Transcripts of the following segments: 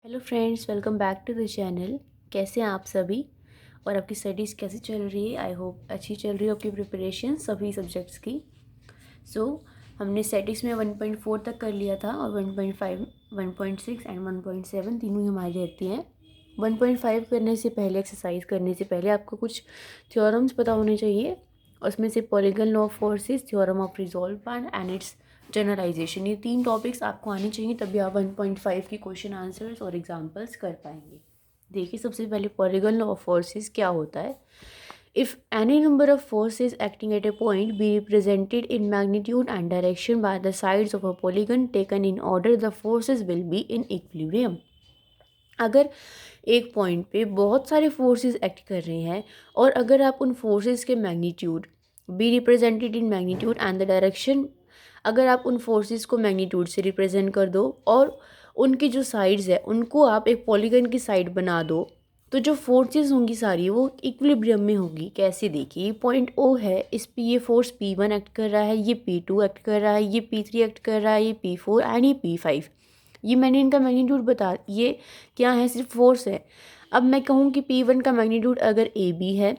Hello friends, welcome back to the channel. कैसे हैं आप सभी और आपकी स्टडीज़ कैसी चल रही है? आई होप अच्छी चल रही है आपकी प्रिपरेशन सभी सब्जेक्ट्स की। हमने स्टैटिक्स में 1.4 तक कर लिया था और 1.5, 1.6 एंड 1.7 तीनों ही हमारी रहती हैं। 1.5 करने से पहले, एक्सरसाइज करने से पहले आपको कुछ थ्योरम्स पता होने चाहिए। उसमें से polygon law of forces, theorem of resolve part and its generalization, ये 3 टॉपिक्स आपको आने चाहिए, तभी आप 1.5 की क्वेश्चन आंसर्स और एग्जांपल्स कर पाएंगे। देखिए, सबसे पहले पॉलीगन लॉ ऑफ फोर्सेस क्या होता है। If any number of forces acting at a point be represented in magnitude and direction by the sides of a polygon taken in order, the forces will be in equilibrium। अगर एक point पे बहुत सारे forces act कर रहे हैं और अगर आप उन फोर्सेस के magnitude be represented in magnitude and the direction, अगर आप उन फोर्सेस को मैग्नीट्यूड से रिप्रेजेंट कर दो और उनकी जो साइड्स है उनको आप एक पॉलीगन की साइड बना दो, तो जो फोर्सेस होंगी सारी वो इक्विलिब्रियम में होगी। कैसे? देखिए, ये पॉइंट ओ है, इस पे ये फोर्स P1 एक्ट कर रहा है, ये P2 एक्ट कर रहा है, ये P3 एक्ट कर रहा है, ये P4 एंड ये P5। ये मैंने इनका मैग्नीट्यूड बता, ये क्या है? सिर्फ फोर्स है। अब मैं कहूँ कि P1 का मैग्नीट्यूड अगर AB है,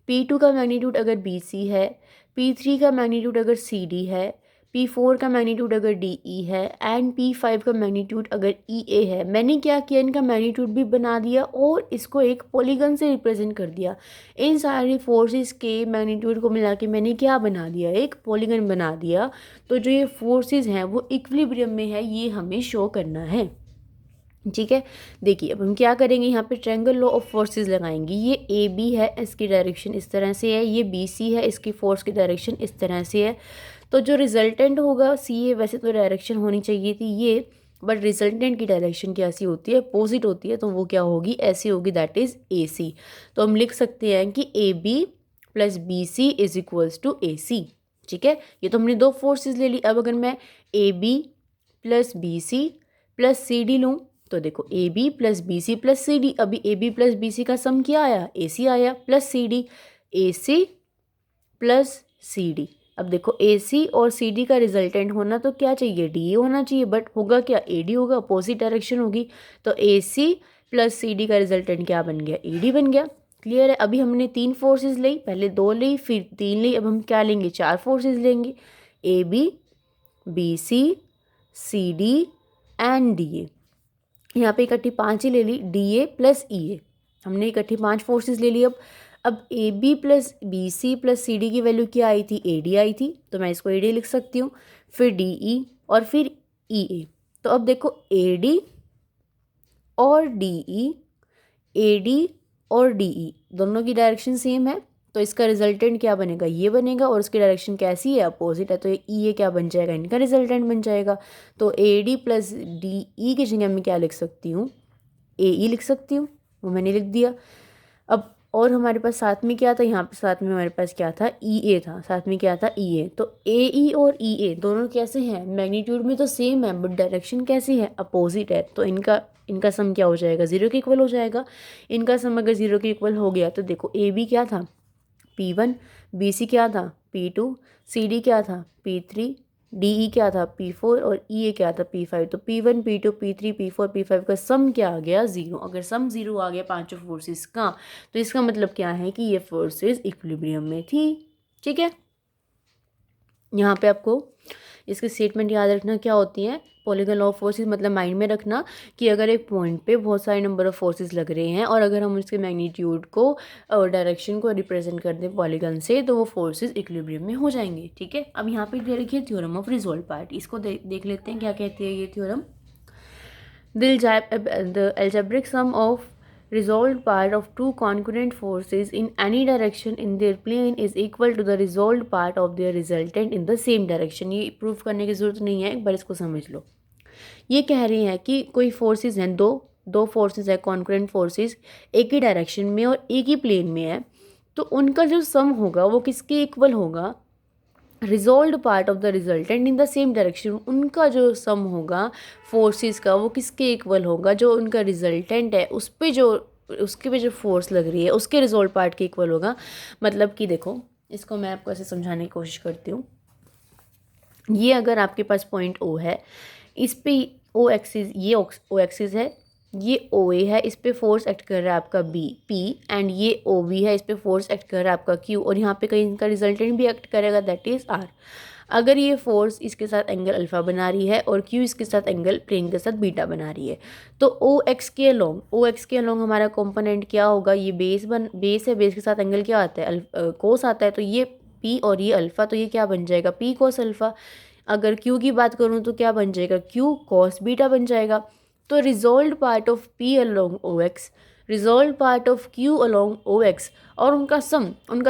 P2 का मैग्नीट्यूड अगर BC है, P3 का मैग्नीट्यूड अगर CD है, P4 का मैग्नीट्यूड अगर DE है एंड P5 का मैग्नीट्यूड अगर EA है। मैंने क्या किया, इनका मैग्नीट्यूड भी बना दिया और इसको एक पॉलीगन से रिप्रेजेंट कर दिया। इन सारी फोर्सेस के मैग्नीट्यूड को मिला के मैंने क्या बना दिया, एक पॉलीगन बना दिया। तो जो ये फोर्सेस हैं वो इक्विलिब्रियम में है, ये हमें शो करना है। ठीक है, देखिए अब हम क्या करेंगे, यहाँ पे ट्रायंगल लॉ ऑफ फोर्सेस लगाएंगे। ये ए बी है, इसकी डायरेक्शन इस तरह से है, ये बी सी है, इसकी फोर्स की डायरेक्शन इस तरह से है। तो जो रिजल्टेंट होगा सी ए, वैसे तो डायरेक्शन होनी चाहिए थी ये, बट रिजल्टेंट की डायरेक्शन कैसी होती है? अपोजिट होती है, तो वो क्या होगी? ऐसी होगी, दैट इज ए सी। तो हम लिख सकते हैं कि A B plus B C is equals to A C. ठीक है, ये तो हमने दो फोर्सेज ले ली। अब अगर मैं A B plus B C plus C D लूँ, तो देखो A B plus B C plus C D, अभी A B plus B C का सम क्या आया? ए सी आया, plus C D, A C plus C D. अब देखो ए सी और सी डी का रिजल्टेंट होना तो क्या चाहिए? डी ए होना चाहिए, बट होगा क्या? ए डी होगा, अपोजिट डायरेक्शन होगी। तो ए सी प्लस सी डी का रिजल्टेंट क्या बन गया? ए डी बन गया। क्लियर है? अभी हमने 3 फोर्सेज ली, पहले 2 ली फिर 3 ली, अब हम क्या लेंगे? 4 फोर्सेज लेंगे, A B, B C, C D and D A. यहाँ पे इकट्ठी 5 ही ले ली, डी ए प्लस ई ए। हमने इकट्ठी 5 फोर्सेस ले ली। अब A B plus B C plus C D की वैल्यू क्या आई थी? ए डी आई थी, तो मैं इसको ए डी लिख सकती हूँ, फिर डी ई और फिर ई ए। तो अब देखो ए डी और डी ई, ए डी और डी ई दोनों की डायरेक्शन सेम है, तो इसका रिजल्टेंट क्या बनेगा? ये बनेगा, और उसकी डायरेक्शन कैसी है? अपोजिट है, तो ये ई ए क्या बन जाएगा? इनका रिजल्टेंट बन जाएगा। तो A D plus D E की जगह मैं क्या लिख सकती हूँ? ए ई लिख सकती हूँ, वो मैंने लिख दिया। अब और हमारे पास साथ में क्या था? यहाँ पे साथ में हमारे पास क्या था? ई ए था, साथ में क्या था? ई ए। तो ए ई और ई ए दोनों कैसे हैं? मैग्नीट्यूड में तो सेम है, बट डायरेक्शन कैसी है? अपोजिट है, तो इनका इनका सम क्या हो जाएगा? 0 के इक्वल हो जाएगा। इनका सम अगर 0 के इक्वल हो गया तो देखो ए बी क्या था? P1, बी सी क्या था? P2, सी डी क्या था? P3, डी ई क्या था? P4 और ई ए क्या था? P5। तो P1, P2, P3, P4, P5 का सम क्या आ गया? 0। अगर सम 0 आ गया पांचों फोर्सेस का, तो इसका मतलब क्या है कि ये फोर्सेस इक्विलिब्रियम में थी। ठीक है, यहाँ पे आपको इसकी स्टेटमेंट याद रखना क्या होती है। पॉलीगन लॉ ऑफ फोर्सेस मतलब माइंड में रखना कि अगर एक पॉइंट पे बहुत सारे नंबर ऑफ फोर्सेस लग रहे हैं और अगर हम उसके मैग्नीट्यूड को और डायरेक्शन को रिप्रेजेंट कर दें पॉलीगन से, तो वो फोर्सेस इक्विलिब्रियम में हो जाएंगे। ठीक है, अब यहाँ पे दे रखिए थ्योरम ऑफ रिजॉल्व पार्ट, इसको देख लेते हैं क्या कहती है ये theorem. The algebraic sum of resolved part of two concurrent forces in any direction in their plane is equal to the resolved part of their resultant in the same direction। ये proof करने की ज़रूरत नहीं है, एक बार इसको समझ लो। ये कह रही हैं कि कोई फोर्सेस हैं, दो फोर्सेस है, कॉन्करेंट फोर्सेस, एक ही डायरेक्शन में और एक ही प्लेन में है, तो उनका जो सम होगा वो किसके इक्वल होगा? Resolved part of the resultant in the same direction. उनका जो सम होगा फोर्सेस का वो किसके इक्वल होगा? जो उनका रिजल्टेंट है उसके पे जो फोर्स लग रही है उसके रिजॉल्व पार्ट के इक्वल होगा। मतलब कि देखो, इसको मैं आपको ऐसे समझाने की कोशिश करती हूँ। ये अगर आपके पास पॉइंट ओ है, इस पे ओ एक्सिस, ये ओ एक्सिस है, ये ओ ए है, इस पे फोर्स एक्ट कर रहा है आपका बी पी, एंड ये ओ बी है, इस पे फोर्स एक्ट कर रहा है आपका क्यू, और यहाँ पे कहीं इनका रिजल्टेंट भी एक्ट करेगा, दैट इज़ आर। अगर ये फोर्स इसके साथ एंगल अल्फा बना रही है और क्यू इसके साथ एंगल प्लेन के साथ बीटा बना रही है, तो ओ एक्स के अलोंग हमारा कंपोनेंट क्या होगा, ये बेस है, बेस के साथ एंगल क्या आता है, कोस आता है, तो ये पी और ये अल्फा, तो ये क्या बन जाएगा, पी कोस अल्फा। अगर क्यू की बात करूँ तो क्या बन जाएगा, क्यू कॉस बीटा बन जाएगा। तो resolve part of P along O X, resolve part of Q along O X, और उनका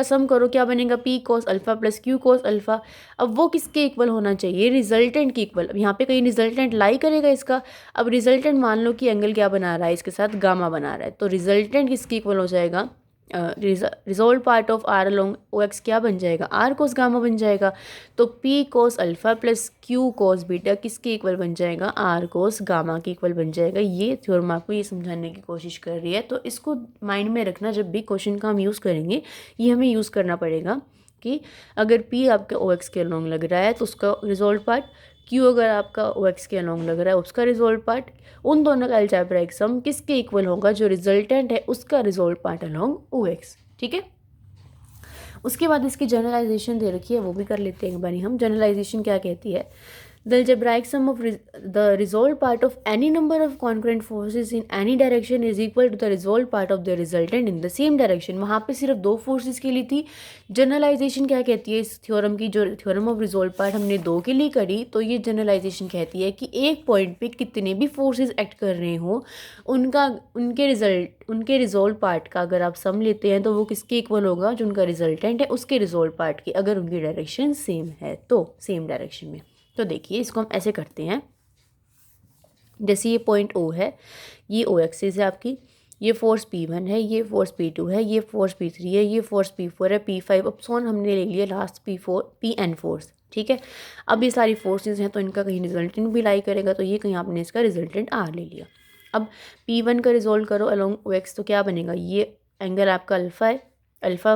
सम करो, क्या बनेगा, P cos alpha plus Q cos alpha. अब वो किसके इक्वल होना चाहिए, रिजल्टेंट के इक्वल। अब यहाँ पे कहीं रिजल्टेंट लाई करेगा इसका। अब रिजल्टेंट मान लो कि एंगल क्या बना रहा है, इसके साथ गामा बना रहा है, तो रिजल्टेंट किसके इक्वल हो जाएगा, resolve part of R along O X क्या बन जाएगा, आर कोस गामा बन जाएगा। तो P cos alpha plus Q cos beta किसके इक्वल बन जाएगा, आर कोस गामा के इक्वल बन जाएगा। ये थ्योरम आपको ये समझाने की कोशिश कर रही है, तो इसको माइंड में रखना, जब भी क्वेश्चन का हम यूज़ करेंगे ये हमें यूज़ करना पड़ेगा कि अगर पी आपके ओ एक्स के अलोंग लग रहा है तो उसका रिजोल्व पार्ट, क्यू अगर आपका ओ एक्स के अलोंग लग रहा है उसका रिजोल्व पार्ट, उन दोनों का अलजेब्राइक सम किसके इक्वल होगा, जो रिजल्टेंट है उसका resolve part along O x. ठीक है, उसके बाद इसकी जनरलाइजेशन दे रखी है, वो भी कर लेते हैं एक बारी हम। जनरलाइजेशन क्या कहती है, the algebraic sum of the resolved part of any number of concurrent forces in any direction is equal to the resolved part of the resultant in the same direction। वहाँ पे सिर्फ दो फोर्सेस के लिए थी। जनरलाइजेशन क्या कहती है इस थ्योरम की, जो थ्योरम ऑफ रिजोल्व पार्ट हमने दो के लिए करी, तो ये जनरलाइजेशन कहती है कि एक पॉइंट पे कितने भी फोर्सेस एक्ट कर रहे हों, उनके रिजोल्व पार्ट का अगर आप सम लेते हैं तो वो किसके इक्वल होगा, जो उनका रिजल्टेंट है उसके रिजोल्व पार्ट की, अगर उनकी डायरेक्शन सेम है तो सेम डायरेक्शन में। तो देखिए इसको हम ऐसे करते हैं, जैसे ये पॉइंट ओ है, ये ओ एक्सिस है आपकी, ये फोर्स P1 है, ये फोर्स P2 है, ये फोर्स P3 है, ये फोर्स P4 है, P5 अपसॉन हमने ले लिया लास्ट Pn फोर्स। ठीक है, अब ये सारी फोर्सेस हैं तो इनका कहीं रिजल्टेंट भी लाई करेगा, तो ये कहीं आपने इसका रिजल्टेंट आर ले लिया। अब P1 का रिजोल्व करो अलोंग ओ एक्स, तो क्या बनेगा, ये एंगल आपका अल्फ़ा है, अल्फ़ा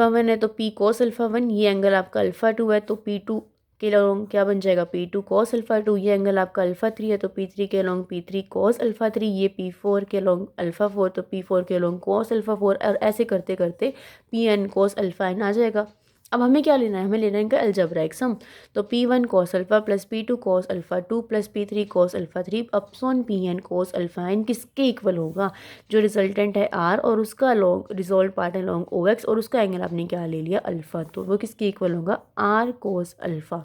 वन है तो P कोस अल्फ़ा वन, ये एंगल आपका अल्फ़ा टू है तो P2 के अलोंग क्या बन जाएगा, P2 कॉस अल्फ़ा टू, ये एंगल आपका अल्फ़ा थ्री है तो P3 के along P3 cos alpha three, ये P4 के अलोंग अल्फ़ा फोर तो P4 के अलोंग कॉस अल्फ़ा फोर, और ऐसे करते करते Pn कॉस अल्फ़ा एन आ जाएगा। अब हमें क्या लेना है, हमें लेना है इनका अलजेब्राइक सम, तो P1 cos alpha plus P2 cos alpha two plus P3 cos alpha three अपसॉन Pn कॉस अल्फ़ा एन किसके इक्वल होगा, जो रिजल्टेंट है R और उसका along resolve part along O X, और उसका एंगल आपने क्या ले लिया अल्फ़ा, तो वो किसके इक्वल होगा, R कोस अल्फ़ा।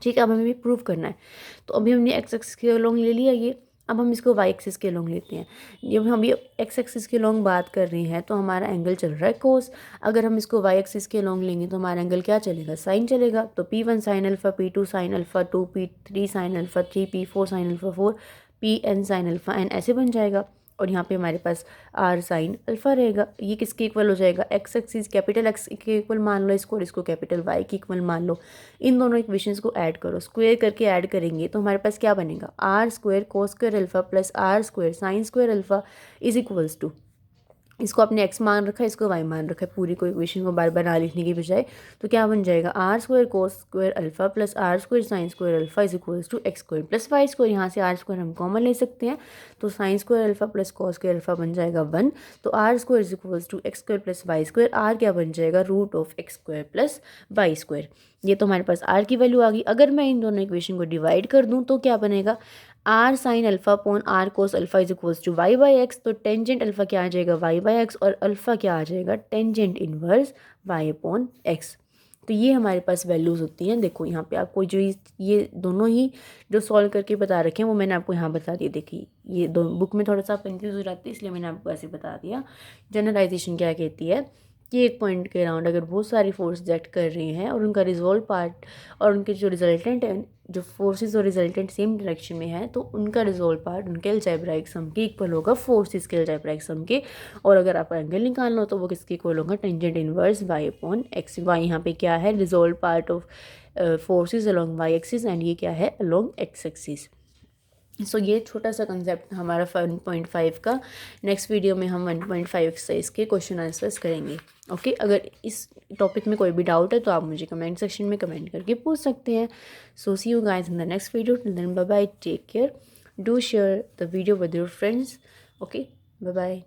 ठीक है, अब हमें भी प्रूव करना है, तो अभी हमने एक्स एक्सिस के अलोंग ले लिया ये, अब हम इसको वाई एक्सिस के अलोंग लेते हैं। जब हम ये एक्स एक्सिस के अलोंग बात कर रहे हैं तो हमारा एंगल चल रहा है कोस, अगर हम इसको वाई एक्सिस के अलोंग लेंगे तो हमारा एंगल क्या चलेगा, साइन चलेगा। तो P1 sine alpha, P2 sine alpha two, P3 sine alpha three, P4 sine alpha four, Pn sine alpha N ऐसे बन जाएगा, और यहाँ पे हमारे पास आर साइन अल्फ़ा रहेगा। ये किसके इक्वल हो जाएगा, एक्स एक्सिस कैपिटल एक्स के इक्वल मान लो इसको, और इसको कैपिटल वाई के इक्वल मान लो। इन दोनों इक्वेशंस को ऐड करो, स्क्वायर करके ऐड करेंगे तो हमारे पास क्या बनेगा, R square cos square alpha plus R square sine square alpha is equals to, इसको आपने एक्स मान रखा है, इसको वाई मान रखा है, पूरी को इक्वेशन को बार बार ना लिखने की बजाय, तो क्या बन जाएगा, R square cos square alpha plus R square sine square alpha is equals to X square plus Y square. यहाँ से आर स्क्वायर हम कॉमन ले सकते हैं, तो sine square alpha plus cos square alpha बन जाएगा 1, तो R square is equals to X square plus Y square, R क्या बन जाएगा, root of X square plus Y square. ये तो हमारे पास आर की वैल्यू आ गई। अगर मैं इन दोनों इक्वेशन को डिवाइड कर दूँ तो क्या बनेगा, R sine alpha upon R cos alpha is equals to Y by X, तो टेंजेंट अल्फ़ा क्या आ जाएगा, वाई बाई एक्स, और अल्फ़ा क्या आ जाएगा, tangent inverse Y upon X. तो ये हमारे पास वैल्यूज़ होती हैं। देखो यहाँ पे आपको जो ये दोनों ही जो सॉल्व करके बता रखे हैं वो मैंने आपको यहाँ बता दिए। देखिए ये दो बुक में थोड़ा सा कंफ्यूज हो जाती है, इसलिए मैंने आपको ऐसे बता दिया। जनरलाइजेशन क्या कहती है कि एक पॉइंट के अराउंड अगर बहुत सारी फोर्स एक्ट कर रही हैं और उनका रिजोल्व पार्ट और उनके जो रिजल्टेंट है, जो फोर्सेस और रिजल्टेंट सेम डायरेक्शन में है, तो उनका रिजोल्व पार्ट उनके अलजेब्राइक सम के इक्वल होगा फोर्सेस के अलजेब्राइक सम के। और अगर आप एंगल निकालना हो तो वो किसके इक्वल होगा, tangent inverse Y upon X. Y यहाँ पे क्या है, resolve part of forces along Y axis, and ये क्या है, अलोंग एक्स एक्सिस। सो ये छोटा सा कंसेप्ट हमारा 1.5 का। नेक्स्ट वीडियो में हम 1.5 एक्सरसाइज के क्वेश्चन आंसर्स करेंगे। ओके, अगर इस टॉपिक में कोई भी डाउट है तो आप मुझे कमेंट सेक्शन में कमेंट करके पूछ सकते हैं। So see you guys in the next video, till then bye bye, take care. Do share the video with your friends. Okay, bye bye.